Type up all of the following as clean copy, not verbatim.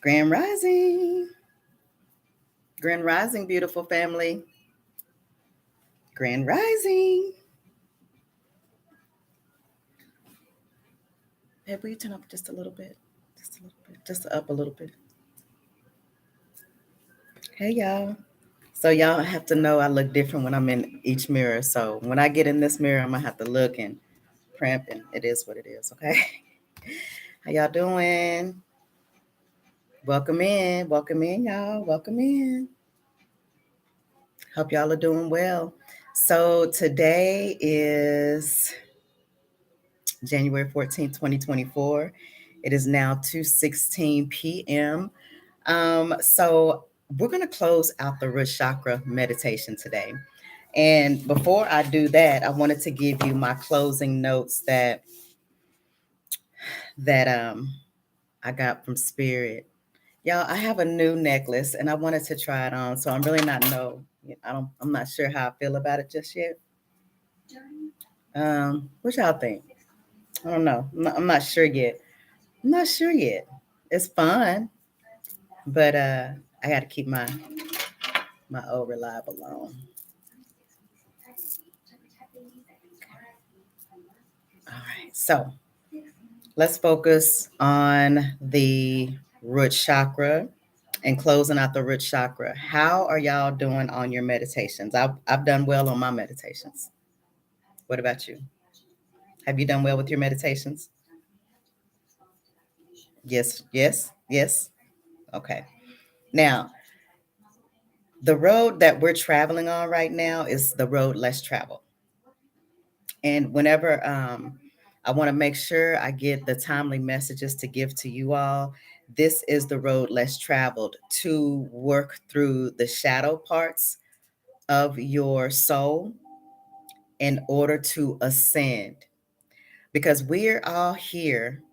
Grand Rising. Grand Rising, beautiful family. Grand Rising. Babe, will you turn up just a little bit? Just a little bit. Just up a little bit. Hey, y'all. So, y'all have to know I look different when I'm in each mirror. So, when I get in this mirror, I'm going to have to look and primp, and it is what it is, okay? How y'all doing? Welcome in. Welcome in, y'all. Welcome in. Hope y'all are doing well. So, today is January 14th, 2024. It is now 2:16 p.m. So we're going to close out the root chakra meditation today. And before I do that, I wanted to give you my closing notes that I got from Spirit. Y'all, I have a new necklace and I wanted to try it on. So I'm really I'm not sure how I feel about it just yet. What y'all think? I don't know. I'm not sure yet. I'm not sure yet. It's fun, but I got to keep my old reliable on. All right, so let's focus on the root chakra and closing out the root chakra. How are y'all doing on your meditations? I've done well on my meditations. What about you? Have you done well with your meditations? Yes, yes, yes. Okay. Now, the road that we're traveling on right now is the road less traveled. And whenever I want to make sure I get the timely messages to give to you all, this is the road less traveled to work through the shadow parts of your soul in order to ascend. Because we're all here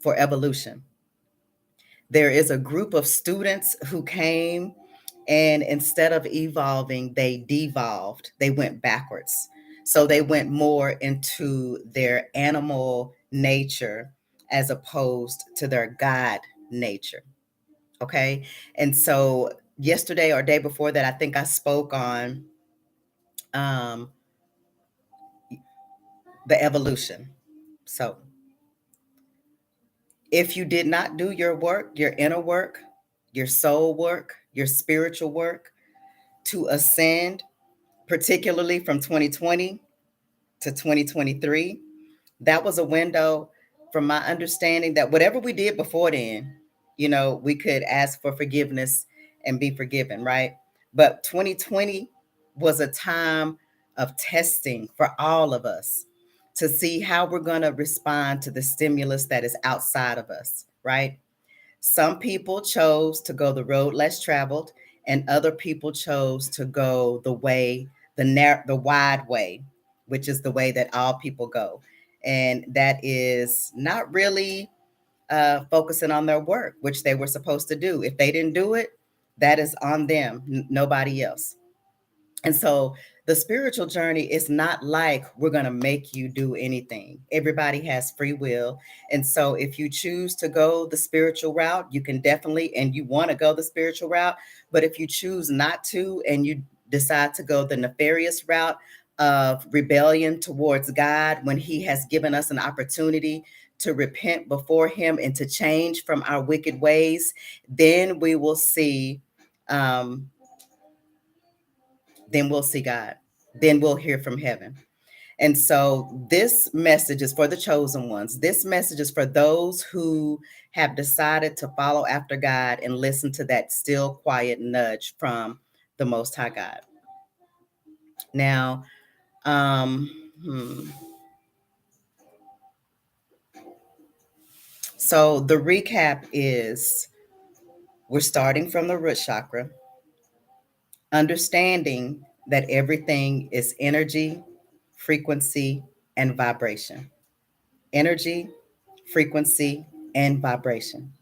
for evolution. There is a group of students who came and instead of evolving, they devolved, they went backwards. So they went more into their animal nature as opposed to their God nature. Okay. And so yesterday or day before that, I think I spoke on um, the evolution. So if you did not do your work, your inner work, your soul work, your spiritual work to ascend, particularly from 2020 to 2023, that was a window from my understanding that whatever we did before then, we could ask for forgiveness and be forgiven, right? But 2020 was a time of testing for all of us to see how we're going to respond to the stimulus that is outside of us, right? Some people chose to go the road less traveled, and other people chose to go the way, the wide way, which is the way that all people go. And that is not really focusing on their work, which they were supposed to do. If they didn't do it, that is on them, nobody else. And so the spiritual journey is not like we're going to make you do anything. Everybody has free will. And so if you choose to go the spiritual route, you can definitely, and you want to go the spiritual route. But if you choose not to, and you decide to go the nefarious route of rebellion towards God, when He has given us an opportunity to repent before Him and to change from our wicked ways, then we will see um, then we'll see God. Then we'll hear from heaven. And so this message is for the chosen ones. This message is for those who have decided to follow after God and listen to that still quiet nudge from the Most High God. Now, so the recap is we're starting from the root chakra, understanding that everything is energy, frequency, and vibration. Energy, frequency, and vibration.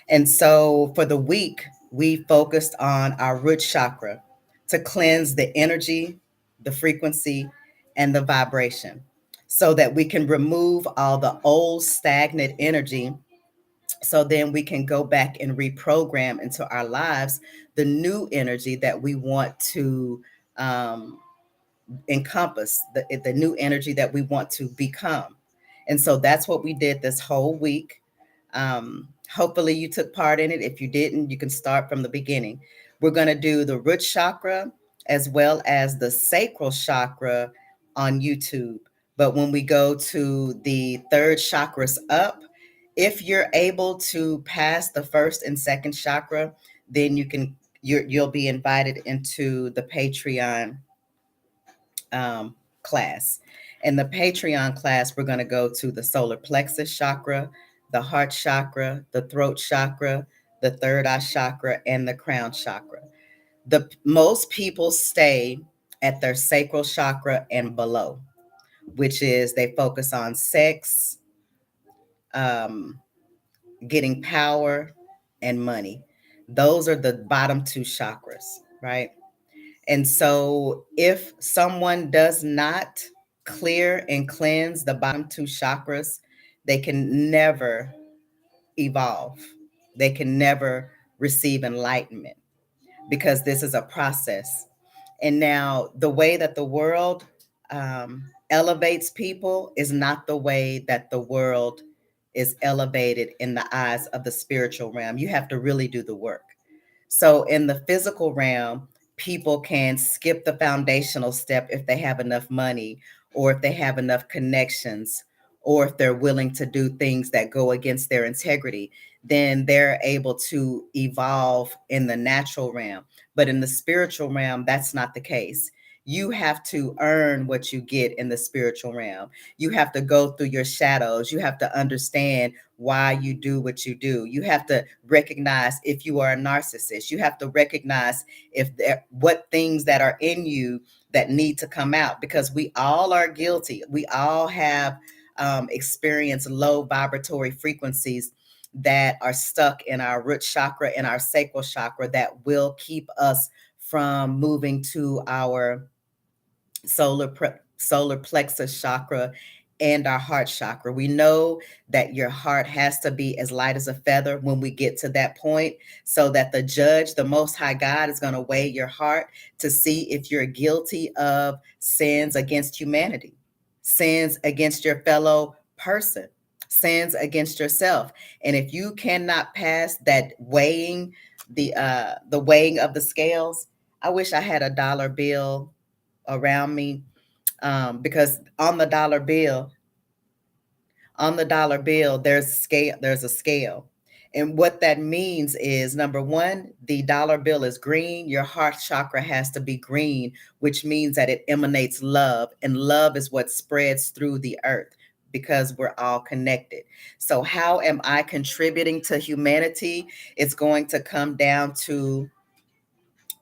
And so for the week, we focused on our root chakra to cleanse the energy, the frequency, and the vibration so that we can remove all the old stagnant energy So then we can go back and reprogram into our lives the new energy that we want to um, encompass, the new energy that we want to become. And so that's what we did this whole week. Hopefully you took part in it. If you didn't, you can start from the beginning. We're going to do the root chakra as well as the sacral chakra on YouTube. But when we go to the third chakras up, if you're able to pass the first and second chakra, then you'll be invited into the Patreon class. In the Patreon class, we're going to go to the solar plexus chakra, the heart chakra, the throat chakra, the third eye chakra, and the crown chakra. The most people stay at their sacral chakra and below, which is they focus on sex, um, getting power, and money. Those are the bottom two chakras, right? And so if someone does not clear and cleanse the bottom two chakras, they can never evolve. They can never receive enlightenment because this is a process. And now the way that the world elevates people is not the way that the world is elevated in the eyes of the spiritual realm. You have to really do the work. So in the physical realm, people can skip the foundational step if they have enough money or if they have enough connections or if they're willing to do things that go against their integrity, then they're able to evolve in the natural realm. But in the spiritual realm, that's not the case. You have to earn what you get in the spiritual realm. You have to go through your shadows. You have to understand why you do what you do. You have to recognize if you are a narcissist. You have to recognize if there what things that are in you that need to come out, because we all are guilty. We all have experienced low vibratory frequencies that are stuck in our root chakra and our sacral chakra that will keep us from moving to our solar plexus chakra and our heart chakra. We know that your heart has to be as light as a feather when we get to that point, so that the judge, the most high God, is going to weigh your heart to see if you're guilty of sins against humanity, sins against your fellow person, sins against yourself. And if you cannot pass that weighing, the weighing of the scales, I wish I had a dollar bill around me, because on the dollar bill there's a scale. And what that means is, number one, the dollar bill is green. Your heart chakra has to be green, which means that it emanates love, and love is what spreads through the earth because we're all connected. So how am I contributing to humanity? It's going to come down to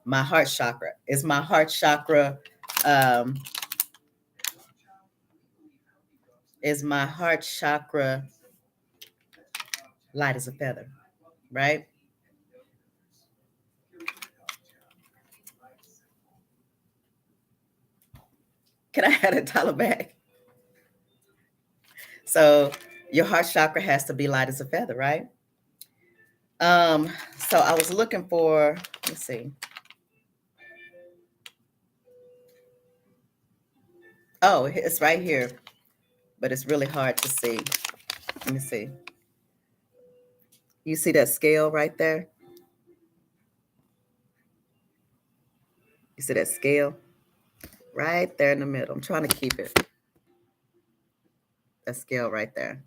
my heart chakra. Is my heart chakra um, is my heart chakra light as a feather, right? Can I add a dollar back? So your heart chakra has to be light as a feather, right? Um, so I was looking for, let's see. Oh, it's right here, but it's really hard to see. Let me see. You see that scale right there? You see that scale right there in the middle? I'm trying to keep it. That scale right there.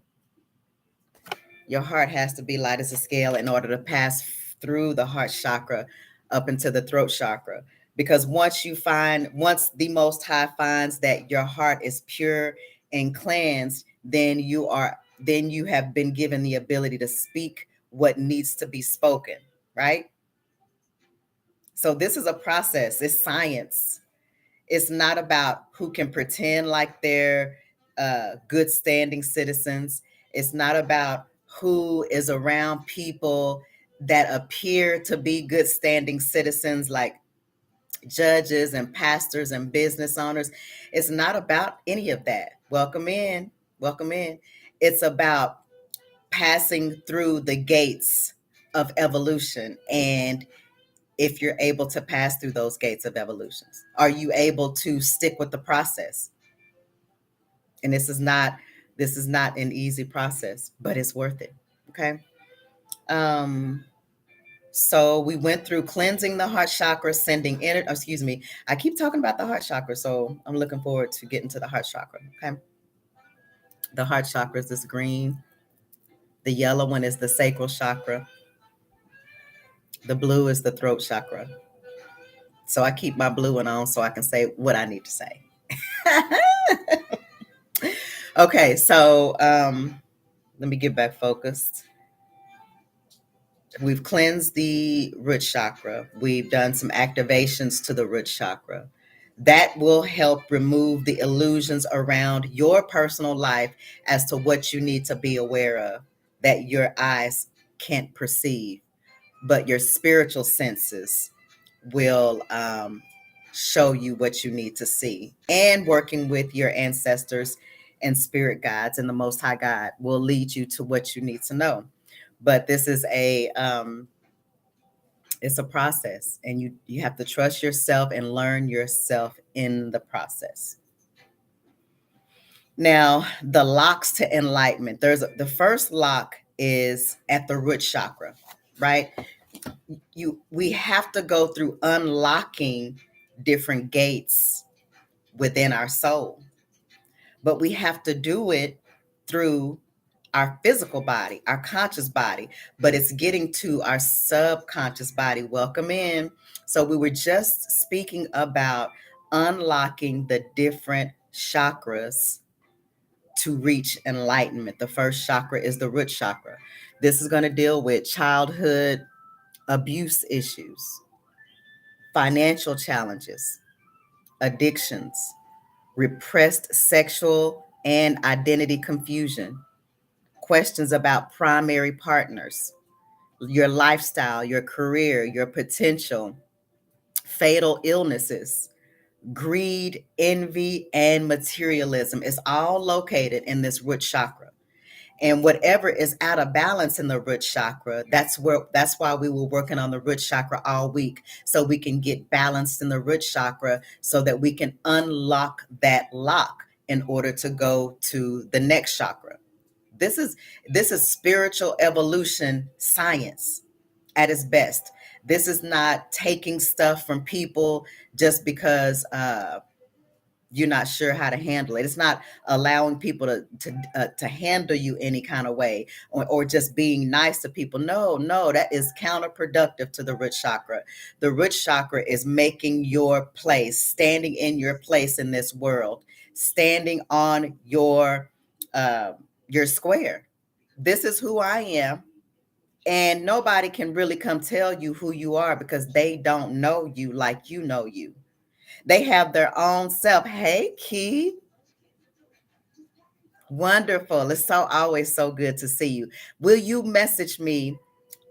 Your heart has to be light as a scale in order to pass through the heart chakra up into the throat chakra. Because once the Most High finds that your heart is pure and cleansed, then you have been given the ability to speak what needs to be spoken, right? So this is a process. It's science. It's not about who can pretend like they're good standing citizens. It's not about who is around people that appear to be good standing citizens, like judges and pastors and business owners. It's not about any of that. Welcome in. Welcome in. It's about passing through the gates of evolution, and if you're able to pass through those gates of evolutions, are you able to stick with the process? And this is not an easy process, but it's worth it. Okay. um so we went through cleansing the heart chakra, sending in, excuse me, I keep talking about the heart chakra, so I'm looking forward to getting to the heart chakra. Okay. The heart chakra is this green. The yellow one is the sacral chakra. The blue is the throat chakra. So I keep my blue one on so I can say what I need to say. Okay, so let me get back focused. We've cleansed the root chakra. We've done some activations to the root chakra. That will help remove the illusions around your personal life as to what you need to be aware of that your eyes can't perceive, but your spiritual senses will show you what you need to see. And working with your ancestors and spirit guides and the Most High God will lead you to what you need to know. But this is it's a process, and you have to trust yourself and learn yourself in the process. Now, the locks to enlightenment. The first lock is at the root chakra, right? We have to go through unlocking different gates within our soul, but we have to do it through our physical body, our conscious body, but it's getting to our subconscious body. Welcome in. So we were just speaking about unlocking the different chakras to reach enlightenment. The first chakra is the root chakra. This is going to deal with childhood abuse issues, financial challenges, addictions, repressed sexual and identity confusion, questions about primary partners, your lifestyle, your career, your potential, fatal illnesses, greed, envy, and materialism is all located in this root chakra. And whatever is out of balance in the root chakra, that's why we were working on the root chakra all week, so we can get balanced in the root chakra so that we can unlock that lock in order to go to the next chakra. This is spiritual evolution science at its best. This is not taking stuff from people just because you're not sure how to handle it. It's not allowing people to handle you any kind of way, or just being nice to people. No, no, that is counterproductive to the root chakra. The root chakra is making your place, standing in your place in this world, standing on your square. This is who I am. And nobody can really come tell you who you are because they don't know you like you know you. They have their own self. Hey, Key. Wonderful. It's so always so good to see you. Will you message me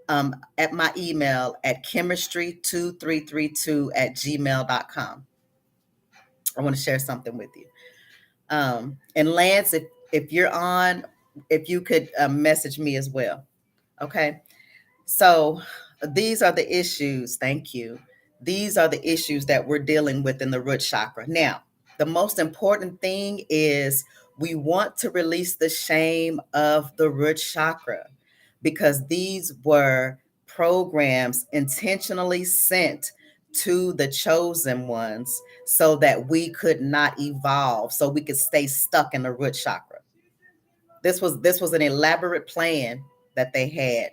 at my email at chemistry2332@gmail.com? I want to share something with you. And Lance, if you're on, if you could message me as well. Okay. So these are the issues. Thank you. These are the issues that we're dealing with in the root chakra. Now, the most important thing is we want to release the shame of the root chakra, because these were programs intentionally sent to the chosen ones so that we could not evolve, so we could stay stuck in the root chakra. This was an elaborate plan that they had.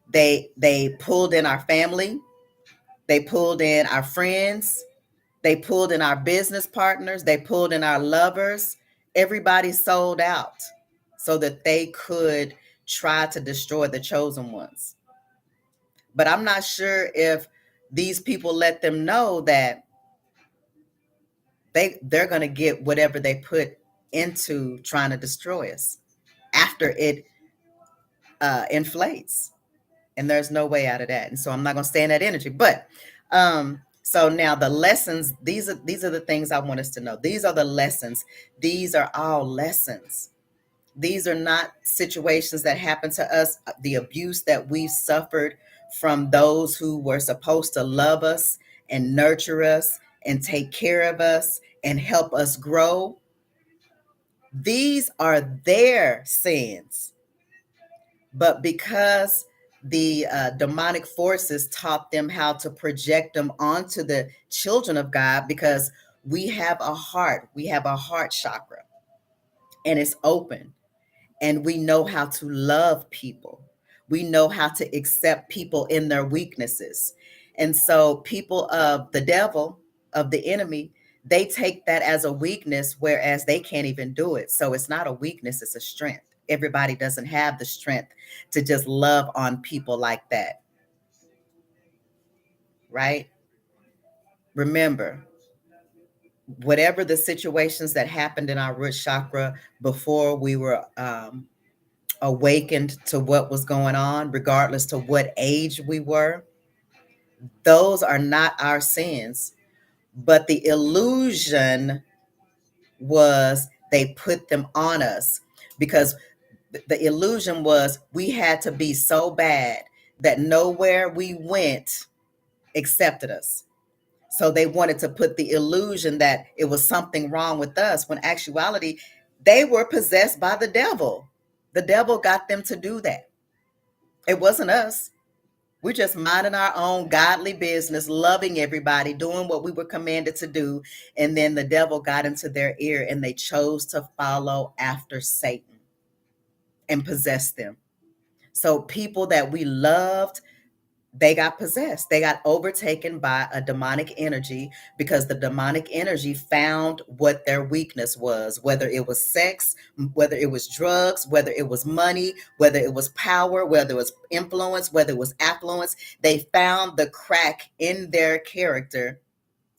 They pulled in our family, they pulled in our friends, they pulled in our business partners, they pulled in our lovers. Everybody sold out so that they could try to destroy the chosen ones. But I'm not sure if these people let them know that they're going to get whatever they put into trying to destroy us after it inflates. And there's no way out of that. And so I'm not going to stay in that energy. But so now the lessons, these are the things I want us to know. These are the lessons. These are all lessons. These are not situations that happen to us. The abuse that we've suffered from those who were supposed to love us and nurture us and take care of us and help us grow, these are their sins. But because the demonic forces taught them how to project them onto the children of God, because we have a heart chakra, and it's open, and we know how to love people. We know how to accept people in their weaknesses. And so people of the devil, of the enemy, they take that as a weakness, whereas they can't even do it. So it's not a weakness, it's a strength. Everybody doesn't have the strength to just love on people like that, right? Remember, whatever the situations that happened in our root chakra before we were awakened to what was going on, regardless to what age we were, those are not our sins. But the illusion was they put them on us, because the illusion was we had to be so bad that nowhere we went accepted us. So they wanted to put the illusion that it was something wrong with us, when actuality, they were possessed by the devil. The devil got them to do that. It wasn't us. We're just minding our own godly business, loving everybody, doing what we were commanded to do. And then the devil got into their ear and they chose to follow after Satan and possess them. So people that we loved, they got possessed. They got overtaken by a demonic energy, because the demonic energy found what their weakness was, whether it was sex, whether it was drugs, whether it was money, whether it was power, whether it was influence, whether it was affluence. They found the crack in their character,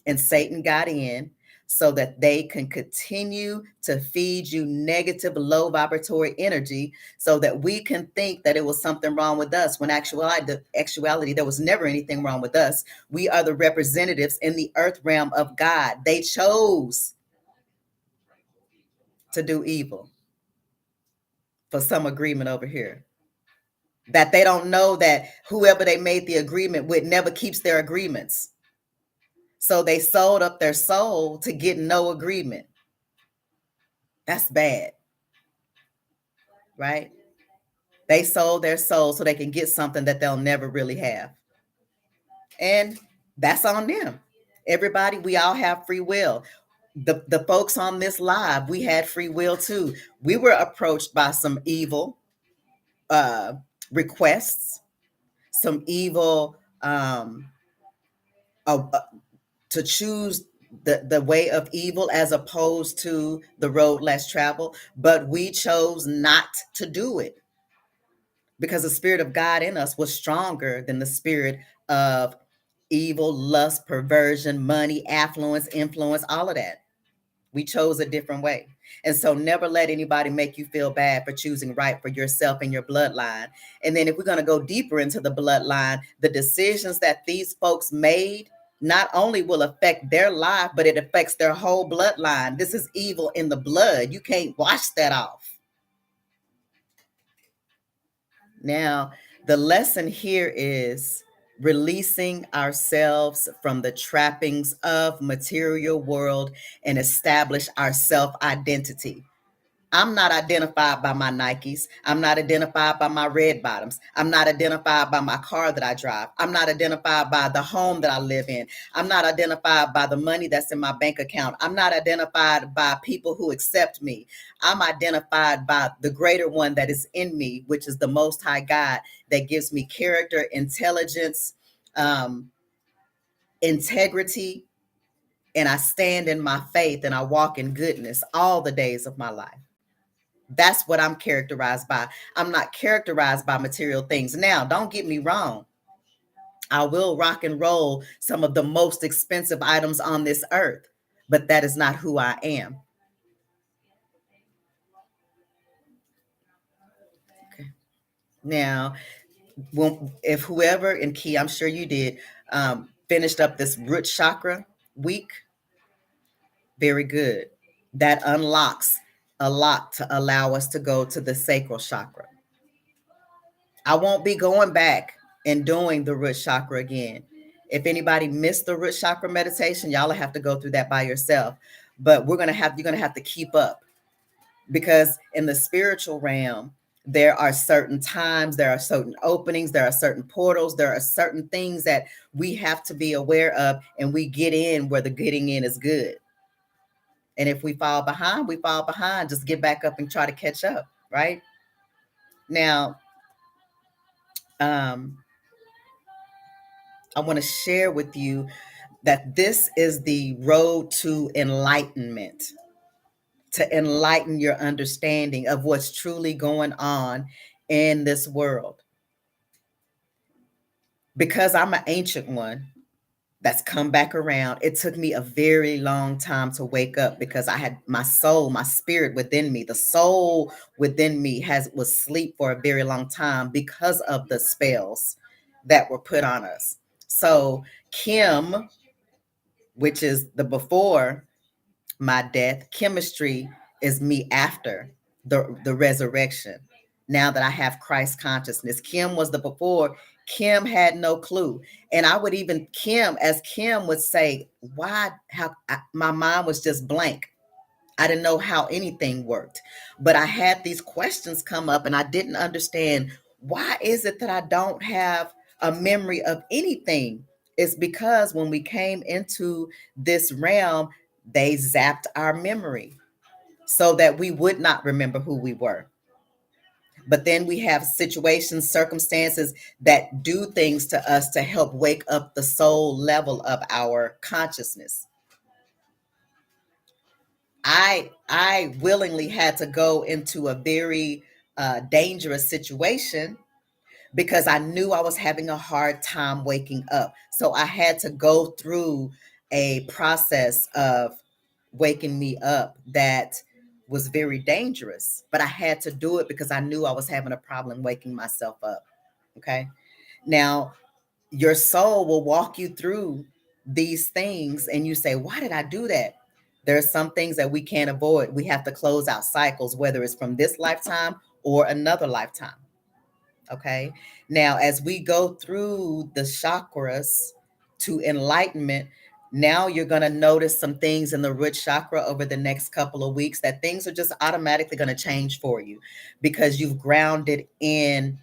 and Satan got in so that they can continue to feed you negative, low vibratory energy, so that we can think that it was something wrong with us, when actuality, there was never anything wrong with us. We are the representatives in the earth realm of God. They chose to do evil for some agreement over here, that they don't know that whoever they made the agreement with never keeps their agreements. So they sold up their soul to get no agreement. That's bad, right? They sold their soul so they can get something that they'll never really have. And that's on them. Everybody, we all have free will. The folks on this live, we had free will too. We were approached by some evil uh, requests, some evil uh, to choose the way of evil as opposed to the road less traveled, but we chose not to do it, because the spirit of God in us was stronger than the spirit of evil, lust, perversion, money, affluence, influence, all of that. We chose a different way. And so never let anybody make you feel bad for choosing right for yourself and your bloodline. And then if we're going to go deeper into the bloodline, the decisions that these folks made not only will affect their life, but it affects their whole bloodline. This is evil in the blood. You can't wash that off. Now, the lesson here is releasing ourselves from the trappings of material world and establish our self-identity. I'm not identified by my Nikes. I'm not identified by my red bottoms. I'm not identified by my car that I drive. I'm not identified by the home that I live in. I'm not identified by the money that's in my bank account. I'm not identified by people who accept me. I'm identified by the greater one that is in me, which is the Most High God, that gives me character, intelligence, integrity, and I stand in my faith and I walk in goodness all the days of my life. That's what I'm characterized by. I'm not characterized by material things. Now, don't get me wrong. I will rock and roll some of the most expensive items on this earth, but that is not who I am. Okay. Now, if whoever, and Key, I'm sure you did, finished up this root chakra week, very good. That unlocks a lot to allow us to go to the sacral chakra. I won't be going back and doing the root chakra again. If anybody missed the root chakra meditation, y'all will have to go through that by yourself. But you're gonna have to keep up, because in the spiritual realm, there are certain times, there are certain openings, there are certain portals, there are certain things that we have to be aware of, and we get in where the getting in is good. And if we fall behind, we fall behind. Just get back up and try to catch up, right? Now, um, I want to share with you that this is the road to enlightenment, to enlighten your understanding of what's truly going on in this world. Because I'm an ancient one that's come back around, it took me a very long time to wake up, because I had my soul, my spirit within me, the soul within me was asleep for a very long time because of the spells that were put on us. So Kim, which is the before my death, chemistry is me after the resurrection. Now that I have Christ consciousness, Kim was the before. Kim had no clue. And I would even, as Kim would say, my mind was just blank. I didn't know how anything worked, but I had these questions come up and I didn't understand, why is it that I don't have a memory of anything? It's because when we came into this realm, they zapped our memory so that we would not remember who we were. But then we have situations, circumstances that do things to us to help wake up the soul level of our consciousness. I willingly had to go into a very dangerous situation because I knew I was having a hard time waking up. So I had to go through a process of waking me up that was very dangerous, but I had to do it because I knew I was having a problem waking myself up. Okay. Now, your soul will walk you through these things and you say, why did I do that? There are some things that we can't avoid. We have to close out cycles, whether it's from this lifetime or another lifetime. Okay. Now, as we go through the chakras to enlightenment, now you're going to notice some things in the root chakra over the next couple of weeks, that things are just automatically going to change for you because you've grounded in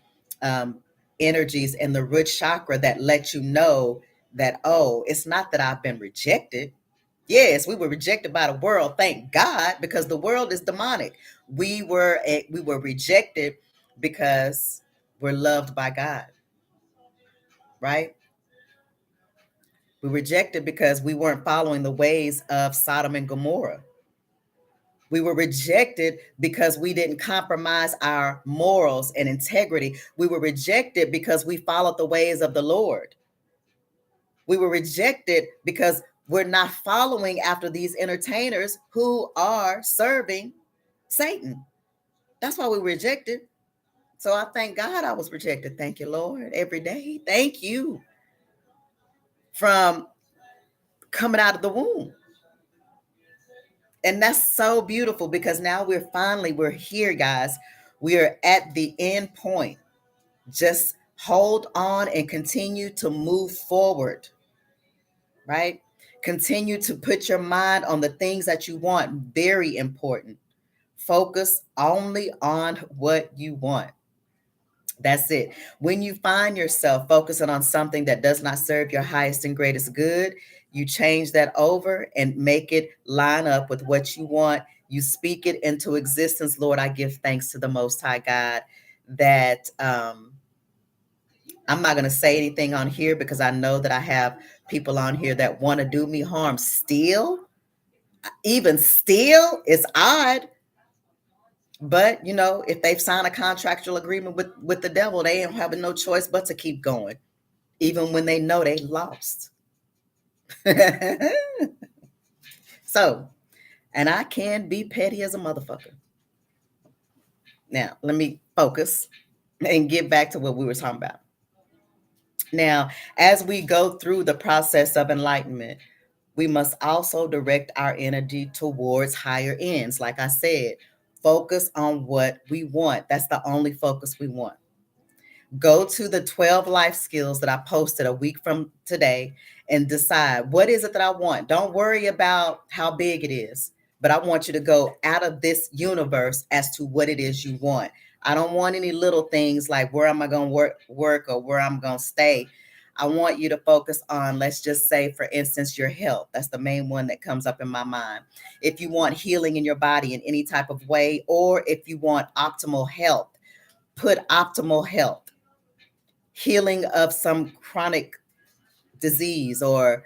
energies in the root chakra that let you know that, oh, it's not that I've been rejected. Yes, we were rejected by the world, thank God, because the world is demonic. We were rejected because we're loved by God, right? We rejected because we weren't following the ways of Sodom and Gomorrah. We were rejected because we didn't compromise our morals and integrity. We were rejected because we followed the ways of the Lord. We were rejected because we're not following after these entertainers who are serving Satan. That's why we were rejected. So I thank God I was rejected. Thank you, Lord, every day. Thank you. From coming out of the womb. And that's so beautiful because now we're here, guys. We are at the end point. Just hold on and continue to move forward, right? Continue to put your mind on the things that you want. Very important. Focus only on what you want. That's it. When you find yourself focusing on something that does not serve your highest and greatest good, you change that over and make it line up with what you want. You speak it into existence. Lord, I give thanks to the Most High God that I'm not going to say anything on here because I know that I have people on here that want to do me harm still. Even still, it's odd. But, if they've signed a contractual agreement with the devil, they ain't having no choice but to keep going, even when they know they lost. So, and I can be petty as a motherfucker. Now, let me focus and get back to what we were talking about. Now, as we go through the process of enlightenment, we must also direct our energy towards higher ends. Like I said, focus on what we want. That's the only focus we want. Go to the 12 life skills that I posted a week from today and decide, what is it that I want? Don't worry about how big it is, but I want you to go out of this universe as to what it is you want. I don't want any little things like where am I going to work or where I'm going to stay. I want you to focus on, let's just say, for instance, your health. That's the main one that comes up in my mind. If you want healing in your body in any type of way, or if you want optimal health, put optimal health. Healing of some chronic disease, or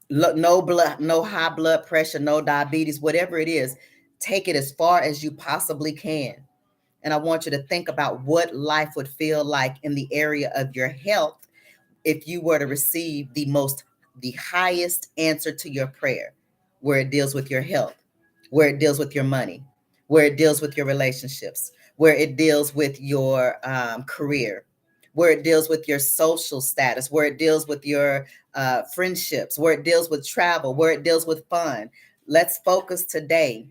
no high blood pressure, no diabetes, whatever it is, take it as far as you possibly can. And I want you to think about what life would feel like in the area of your health if you were to receive the highest answer to your prayer, where it deals with your health, where it deals with your money, where it deals with your relationships, where it deals with your career, where it deals with your social status, where it deals with your friendships, where it deals with travel, where it deals with fun. Let's focus today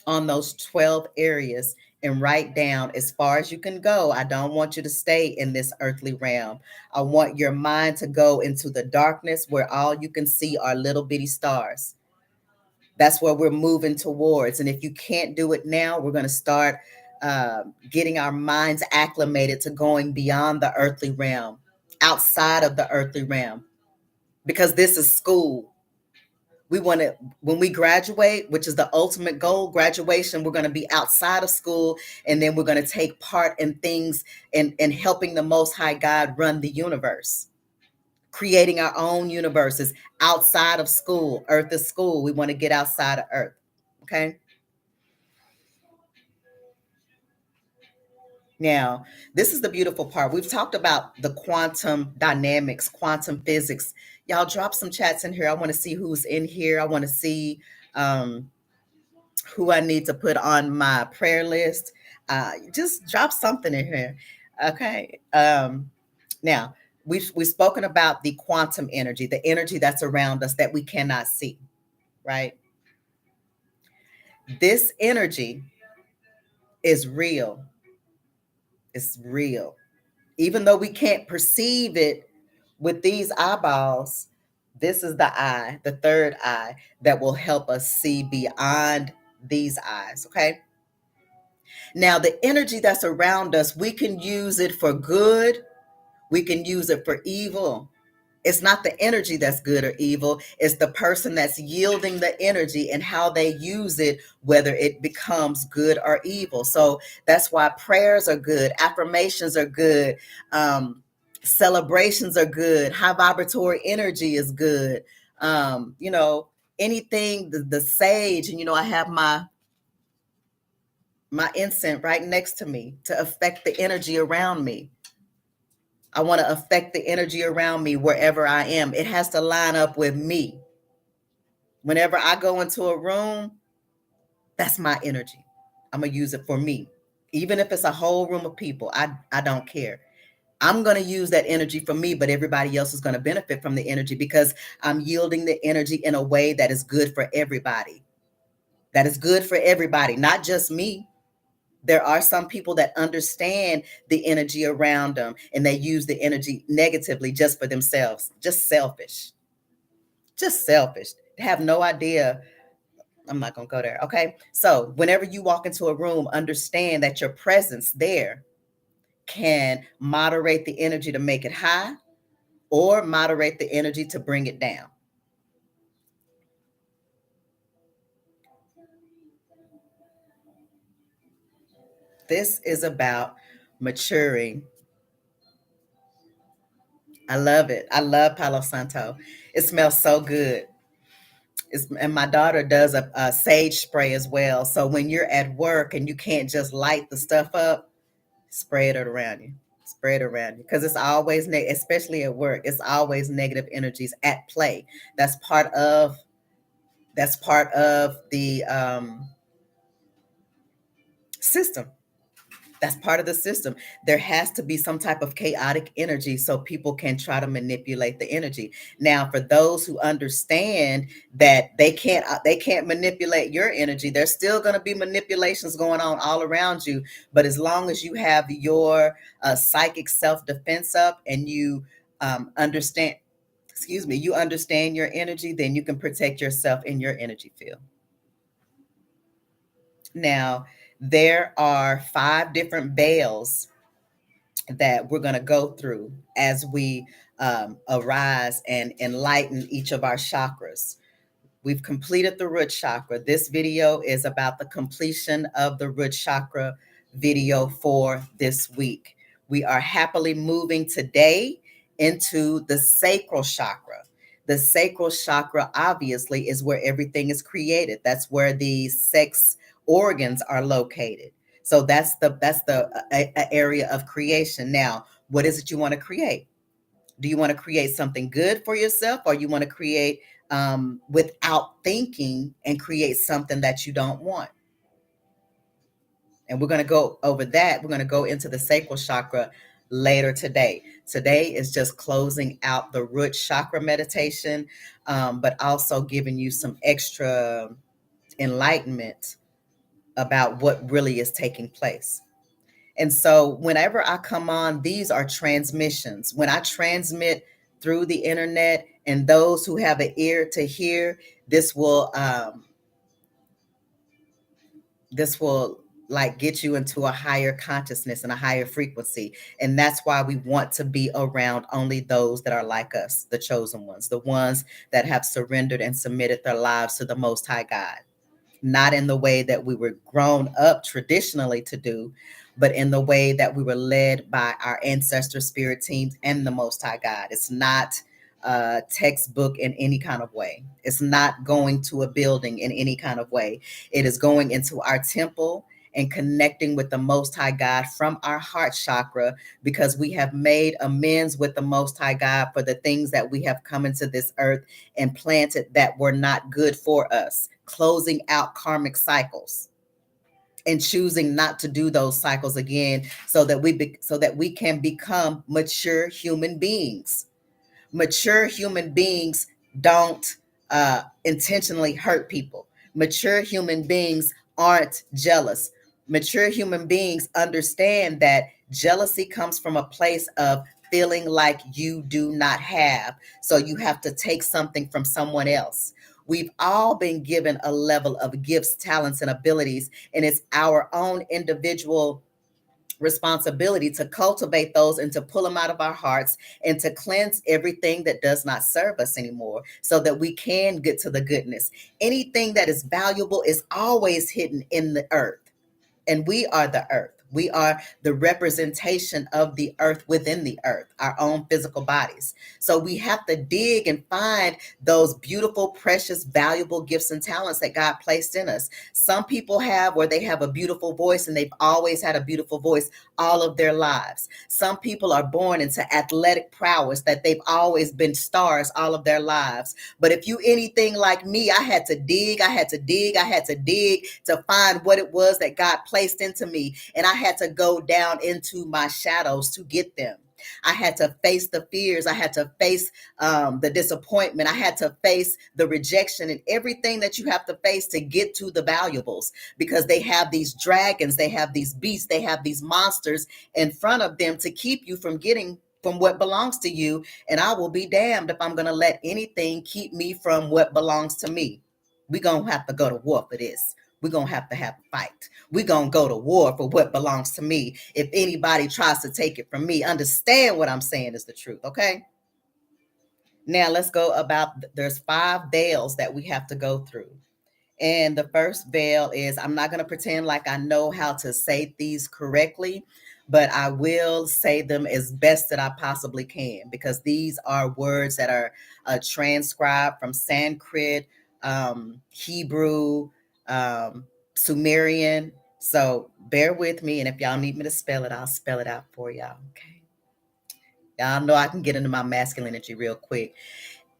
on those 12 areas and write down as far as you can go. I don't want you to stay in this earthly realm. I want your mind to go into the darkness where all you can see are little bitty stars. That's where we're moving towards. And if you can't do it now, we're going to start getting our minds acclimated to going beyond the earthly realm, outside of the earthly realm, because this is school. We want to, when we graduate, which is the ultimate goal, graduation, we're going to be outside of school, and then we're going to take part in things and helping the Most High God run the universe, creating our own universes outside of school. Earth is school. We want to get outside of Earth. Okay. Now, this is the beautiful part. We've talked about the quantum dynamics, quantum physics. Y'all drop some chats in here. I want to see who's in here. I want to see who I need to put on my prayer list. Just drop something in here. Okay. Now, we've spoken about the quantum energy, the energy that's around us that we cannot see, right? This energy is real. It's real. Even though we can't perceive it with these eyeballs, this is the eye, the third eye, that will help us see beyond these eyes. Okay. Now, the energy that's around us, we can use it for good. We can use it for evil. It's not the energy that's good or evil. It's the person that's yielding the energy and how they use it, whether it becomes good or evil. So that's why prayers are good. Affirmations are good. Celebrations are good. High vibratory energy is good. Anything, the sage, and, I have my incense right next to me to affect the energy around me. I want to affect the energy around me wherever I am. It has to line up with me. Whenever I go into a room, that's my energy. I'm going to use it for me. Even if it's a whole room of people, I don't care. I'm going to use that energy for me, but everybody else is going to benefit from the energy because I'm yielding the energy in a way that is good for everybody. That is good for everybody, not just me. There are some people that understand the energy around them and they use the energy negatively just for themselves. Just selfish. Just selfish. They have no idea. I'm not going to go there. Okay. So whenever you walk into a room, understand that your presence there can moderate the energy to make it high or moderate the energy to bring it down. This is about maturing. I love it. I love Palo Santo. It smells so good. And my daughter does a sage spray as well. So when you're at work and you can't just light the stuff up, spray it around you. Spray it around you, because it's always especially at work. It's always negative energies at play. That's part of the system. That's part of the system. There has to be some type of chaotic energy so people can try to manipulate the energy. Now, for those who understand that they can't manipulate your energy, there's still going to be manipulations going on all around you. But as long as you have your psychic self-defense up, and you understand, excuse me, you understand your energy, then you can protect yourself in your energy field. Now, there are 5 different veils that we're going to go through as we arise and enlighten each of our chakras. We've completed the root chakra. This video is about the completion of the root chakra video for this week. We are happily moving today into the sacral chakra. The sacral chakra obviously is where everything is created. That's where the sex organs are located. So that's the area of creation. Now, what is it you want to create? Do you want to create something good for yourself, or you want to create without thinking and create something that you don't want? And we're going to go over that. We're going to go into the sacral chakra later today. Today is just closing out the root chakra meditation, but also giving you some extra enlightenment about what really is taking place. And so whenever I come on, these are transmissions. When I transmit through the internet, and those who have an ear to hear, this will like get you into a higher consciousness and a higher frequency. And that's why we want to be around only those that are like us, the chosen ones, the ones that have surrendered and submitted their lives to the Most High God. Not in the way that we were grown up traditionally to do, but in the way that we were led by our ancestor spirit teams and the Most High God. It's not a textbook in any kind of way. It's not going to a building in any kind of way. It is going into our temple and connecting with the Most High God from our heart chakra, because we have made amends with the Most High God for the things that we have come into this earth and planted that were not good for us, closing out karmic cycles and choosing not to do those cycles again, so that we can become mature human beings. Mature human beings don't intentionally hurt people. Mature human beings aren't jealous. Mature human beings understand that jealousy comes from a place of feeling like you do not have. So you have to take something from someone else. We've all been given a level of gifts, talents, and abilities, and it's our own individual responsibility to cultivate those and to pull them out of our hearts and to cleanse everything that does not serve us anymore, so that we can get to the goodness. Anything that is valuable is always hidden in the earth, and we are the earth. We are the representation of the earth within the earth, our own physical bodies. So we have to dig and find those beautiful, precious, valuable gifts and talents that God placed in us. Some people have where they have a beautiful voice, and they've always had a beautiful voice all of their lives. Some people are born into athletic prowess that they've always been stars all of their lives. But if you anything like me, I had to dig to find what it was that God placed into me. And I had to go down into my shadows to get them. I had to face the fears. I had to face the disappointment. I had to face the rejection and everything that you have to face to get to the valuables, because they have these dragons, they have these beasts, they have these monsters in front of them to keep you from getting from what belongs to you. And I will be damned if I'm going to let anything keep me from what belongs to me. We're going to have to go to war for this. We're going to have a fight. We're going to go to war for what belongs to me. If anybody tries to take it from me, understand what I'm saying is the truth, okay? Now let's go about, there's 5 veils that we have to go through. And the first veil is, I'm not going to pretend like I know how to say these correctly, but I will say them as best that I possibly can, because these are words that are transcribed from Sanskrit, Hebrew, Sumerian. So bear with me. And if y'all need me to spell it, I'll spell it out for y'all. Okay. Y'all know I can get into my masculine energy real quick.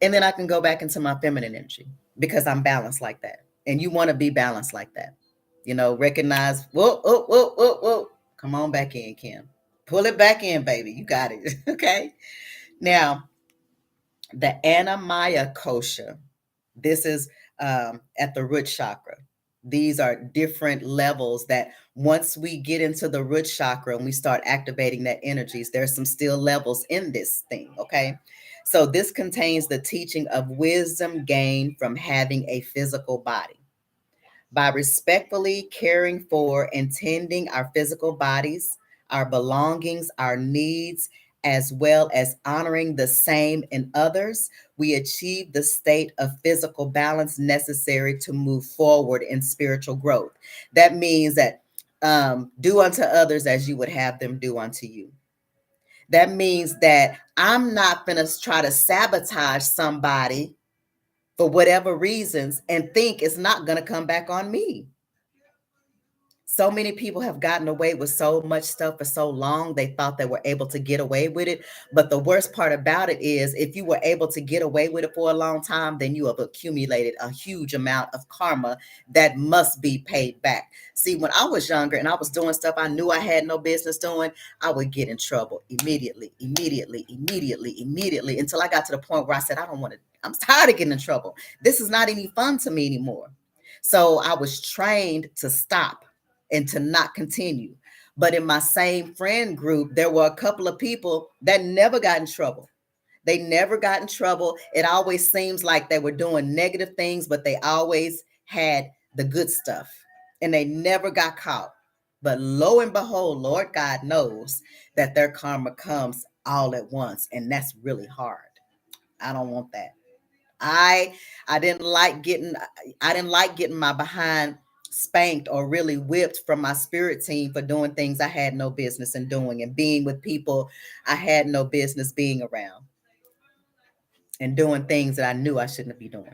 And then I can go back into my feminine energy, because I'm balanced like that. And you want to be balanced like that. You know, recognize, whoa, whoa, whoa, whoa, whoa. Come on back in, Kim. Pull it back in, baby. You got it. Okay. Now, the Anamaya kosha. This is at the root chakra. These are different levels that once we get into the root chakra and we start activating that energies, there's some still levels in this thing. Okay. So this contains the teaching of wisdom gained from having a physical body. By respectfully caring for and tending our physical bodies, our belongings, our needs, as well as honoring the same in others, we achieve the state of physical balance necessary to move forward in spiritual growth. That means that do unto others as you would have them do unto you. That means that I'm not going to try to sabotage somebody for whatever reasons and think it's not going to come back on me. So many people have gotten away with so much stuff for so long, they thought they were able to get away with it. But the worst part about it is, if you were able to get away with it for a long time, then you have accumulated a huge amount of karma that must be paid back. See, when I was younger and I was doing stuff I knew I had no business doing, I would get in trouble immediately until I got to the point where I said, I don't want to, I'm tired of getting in trouble. This is not any fun to me anymore. So I was trained to stop and to not continue. But in my same friend group, there were a couple of people that never got in trouble. They never got in trouble. It always seems like they were doing negative things, but they always had the good stuff and they never got caught. But lo and behold, Lord God knows that their karma comes all at once. And that's really hard. I don't want that. I I didn't like getting I didn't like getting my behind spanked or really whipped from my spirit team for doing things I had no business in doing and being with people I had no business being around and doing things that I knew I shouldn't be doing.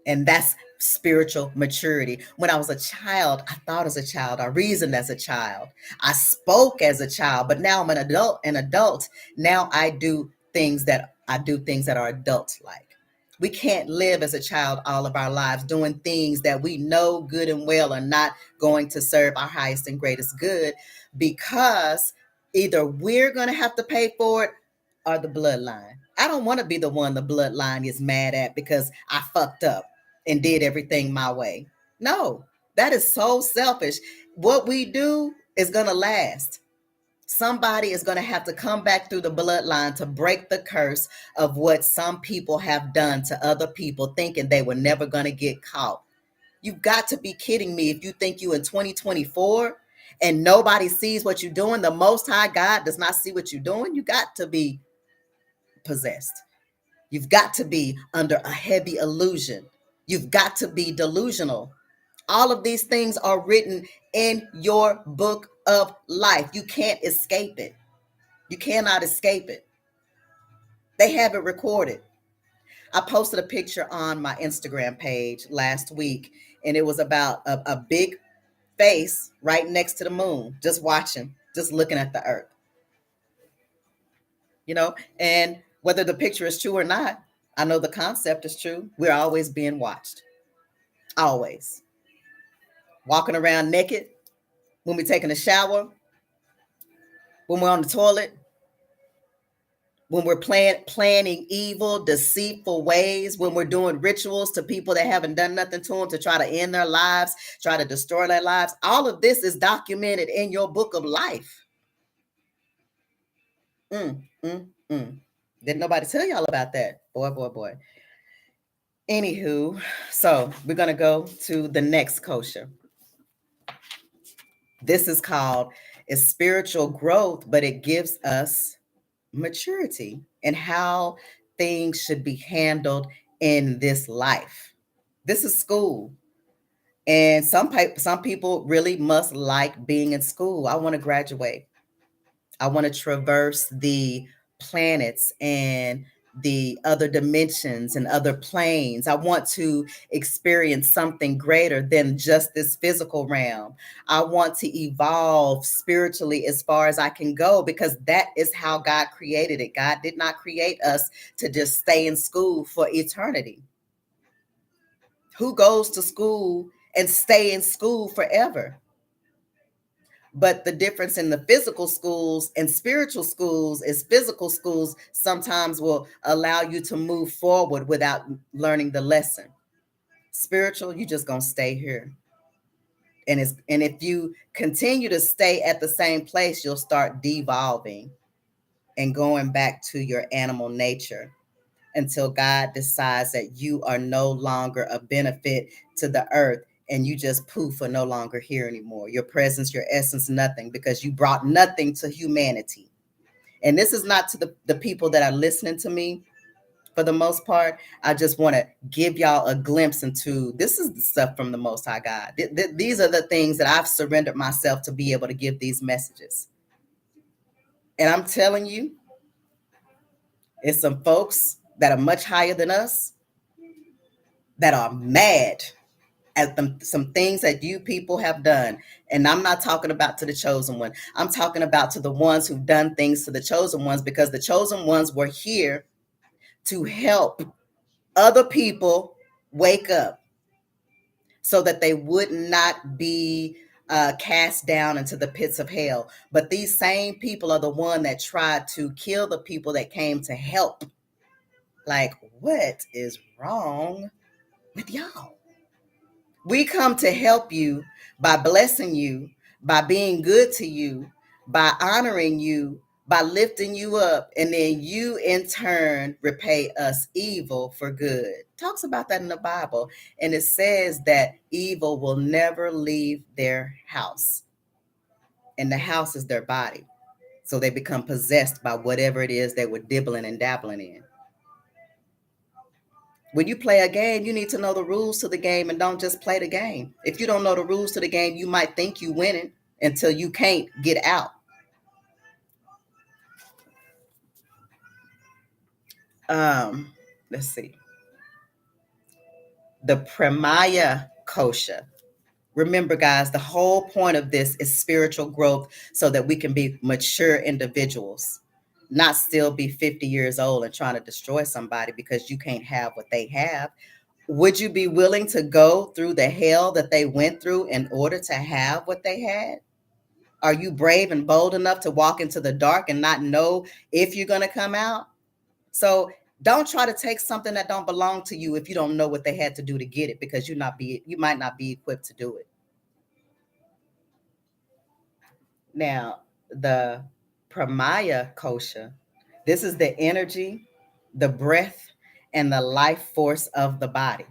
And that's spiritual maturity. When I was a child, I thought as a child, I reasoned as a child, I spoke as a child, but now I'm an adult. Now I do things that are adult like. We can't live as a child all of our lives doing things that we know good and well are not going to serve our highest and greatest good, because either we're going to have to pay for it or the bloodline. I don't want to be the one the bloodline is mad at because I fucked up and did everything my way. No, that is so selfish. What we do is going to last. Somebody is going to have to come back through the bloodline to break the curse of what some people have done to other people, thinking they were never going to get caught. You've got to be kidding me if you think you in 2024 and nobody sees what you're doing. The Most High God does not see what you're doing. You got to be possessed. You've got to be under a heavy illusion. You've got to be delusional. All of these things are written in your book of life. You can't escape it. You cannot escape it. They have it recorded. I posted a picture on my Instagram page last week, and it was about a big face right next to the moon, just watching, just looking at the earth. And whether the picture is true or not, I know the concept is true. We're always being watched. Always. Walking around naked, when we're taking a shower, when we're on the toilet, when we're planning evil, deceitful ways, when we're doing rituals to people that haven't done nothing to them to try to end their lives, try to destroy their lives. All of this is documented in your book of life. Didn't nobody tell y'all about that? Boy. Anywho, so we're going to go to the next kosher. This is called is spiritual growth, but it gives us maturity and how things should be handled in this life. This is school. And some people really must like being in school. I want to graduate. I want to traverse the planets and the other dimensions and other planes. I want to experience something greater than just this physical realm. I want to evolve spiritually as far as I can go, because that is how God created it. God did not create us to just stay in school for eternity. Who goes to school and stay in school forever? But the difference in the physical schools and spiritual schools is physical schools sometimes will allow you to move forward without learning the lesson. Spiritual, you just gonna stay here. And if you continue to stay at the same place, you'll start devolving and going back to your animal nature until God decides that you are no longer a benefit to the earth and you just poof are no longer here anymore. Your presence, your essence, nothing, because you brought nothing to humanity. And this is not to the people that are listening to me for the most part. I just want to give y'all a glimpse into this is the stuff from the Most High God. These are the things that I've surrendered myself to be able to give these messages. And I'm telling you, it's some folks that are much higher than us that are mad at some things that you people have done. And I'm not talking about to the chosen one. I'm talking about to the ones who've done things to the chosen ones, because the chosen ones were here to help other people wake up so that they would not be cast down into the pits of hell. But these same people are the one that tried to kill the people that came to help. Like, what is wrong with y'all? We come to help you by blessing you, by being good to you, by honoring you, by lifting you up, and then you in turn repay us evil for good. Talks about that in the Bible, and it says that evil will never leave their house, and the house is their body. So they become possessed by whatever it is they were dibbling and dabbling in. When you play a game, you need to know the rules to the game and don't just play the game. If you don't know the rules to the game, you might think you winning until you can't get out. Let's see. The Premia Kosha. Remember, guys, the whole point of this is spiritual growth so that we can be mature individuals, not still be 50 years old and trying to destroy somebody because you can't have what they have. Would you be willing to go through the hell that they went through in order to have what they had? Are you brave and bold enough to walk into the dark and not know if you're going to come out? So don't try to take something that don't belong to you if you don't know what they had to do to get it, because you might not be equipped to do it. Now, the Pramaya Kosha, this is the energy, the breath, and the life force of the body.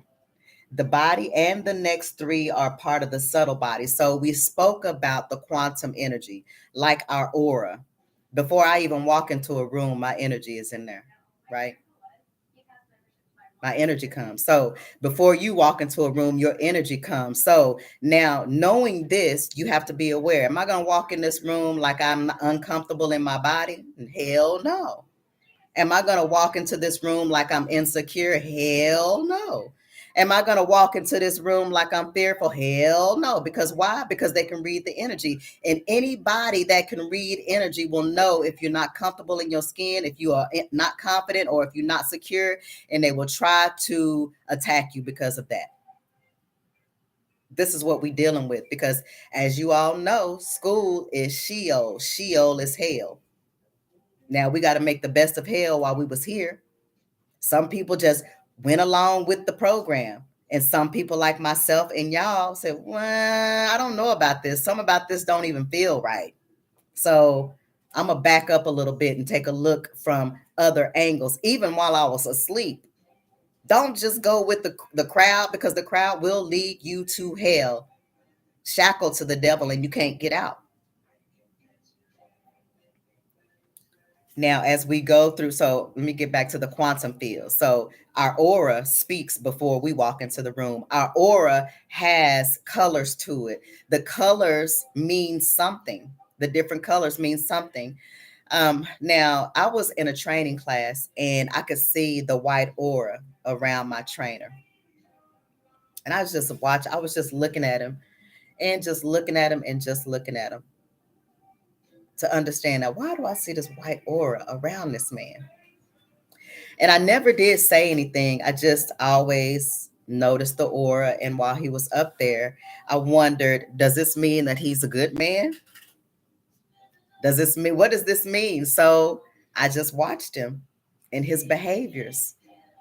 The body and the next three are part of the subtle body. So we spoke about the quantum energy, like our aura. Before I even walk into a room, my energy is in there, right? My energy comes. So before you walk into a room, your energy comes. So now, knowing this, you have to be aware. Am I going to walk in this room like I'm uncomfortable in my body? Hell no. Am I going to walk into this room like I'm insecure? Hell no. Am I going to walk into this room like I'm fearful? Hell no. Because why? Because they can read the energy. And anybody that can read energy will know if you're not comfortable in your skin, if you are not confident, or if you're not secure, and they will try to attack you because of that. This is what we're dealing with, because as you all know, school is Sheol. Sheol is hell. Now we got to make the best of hell while we was here. Some people just went along with the program. And some people like myself and y'all said, well, I don't know about this. Some about this don't even feel right. So I'm going to back up a little bit and take a look from other angles, even while I was asleep. Don't just go with the crowd, because the crowd will lead you to hell, shackled to the devil, and you can't get out. Now, as we go through, so let me get back to the quantum field. So our aura speaks before we walk into the room. Our aura has colors to it. The colors mean something. The different colors mean something. Now, I was in a training class and I could see the white aura around my trainer. And I was just looking at him and just looking at him and just looking at him to understand, now, why do I see this white aura around this man? And I never did say anything. I just always noticed the aura. And while he was up there, I wondered, does this mean that he's a good man? Does this mean, what does this mean? So I just watched him and his behaviors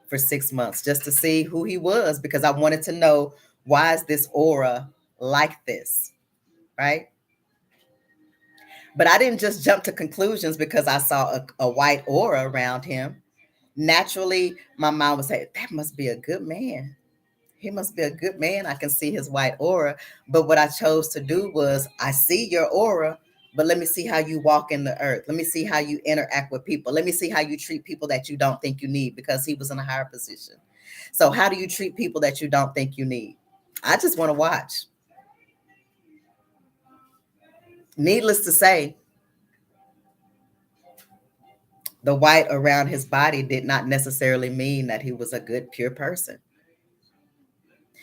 for 6 months just to see who he was, because I wanted to know, why is this aura like this? Right. But I didn't just jump to conclusions because I saw a white aura around him. Naturally, my mind would say, that must be a good man. He must be a good man. I can see his white aura. But what I chose to do was, I see your aura, but let me see how you walk in the earth. Let me see how you interact with people. Let me see how you treat people that you don't think you need, because he was in a higher position. So how do you treat people that you don't think you need? I just want to watch. Needless to say, the white around his body did not necessarily mean that he was a good, pure person.